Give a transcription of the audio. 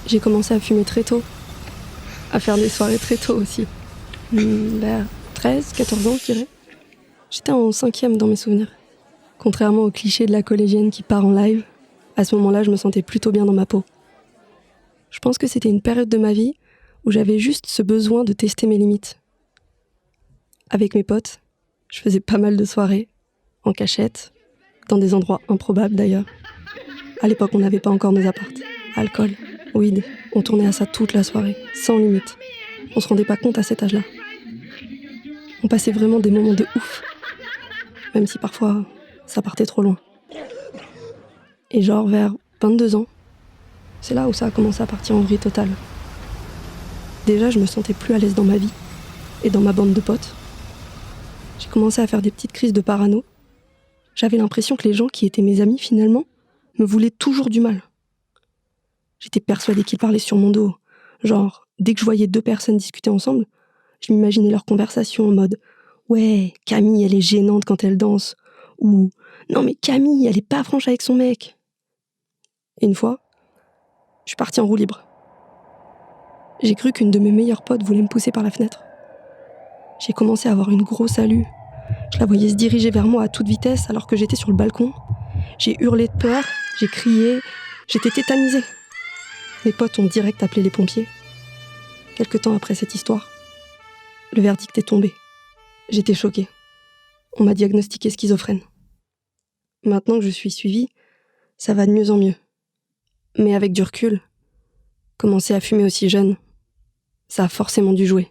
J'ai commencé à fumer très tôt, à faire des soirées très tôt aussi. Vers 13, 14 ans, je dirais. J'étais en 5e dans mes souvenirs. Contrairement au cliché de la collégienne qui part en live, à ce moment-là, je me sentais plutôt bien dans ma peau. Je pense que c'était une période de ma vie où j'avais juste ce besoin de tester mes limites. Avec mes potes, je faisais pas mal de soirées, en cachette, dans des endroits improbables d'ailleurs. À l'époque, on n'avait pas encore nos appartes. Alcool, weed, on tournait à ça toute la soirée, sans limite. On se rendait pas compte à cet âge-là. On passait vraiment des moments de ouf, même si parfois, ça partait trop loin. Et genre vers 22 ans, c'est là où ça a commencé à partir en vrille totale. Déjà, je me sentais plus à l'aise dans ma vie et dans ma bande de potes. J'ai commencé à faire des petites crises de parano. J'avais l'impression que les gens qui étaient mes amis, finalement, me voulaient toujours du mal. J'étais persuadée qu'ils parlaient sur mon dos. Genre, dès que je voyais 2 personnes discuter ensemble, je m'imaginais leur conversation en mode « Ouais, Camille, elle est gênante quand elle danse » ou « Non mais Camille, elle est pas franche avec son mec ». Et une fois, je suis partie en roue libre. J'ai cru qu'une de mes meilleures potes voulait me pousser par la fenêtre. J'ai commencé à avoir une grosse allue. Je la voyais se diriger vers moi à toute vitesse alors que j'étais sur le balcon. J'ai hurlé de peur, j'ai crié, j'étais tétanisée. Mes potes ont direct appelé les pompiers. Quelque temps après cette histoire, le verdict est tombé. J'étais choquée. On m'a diagnostiqué schizophrène. Maintenant que je suis suivie, ça va de mieux en mieux. Mais avec du recul, commencer à fumer aussi jeune, ça a forcément dû jouer.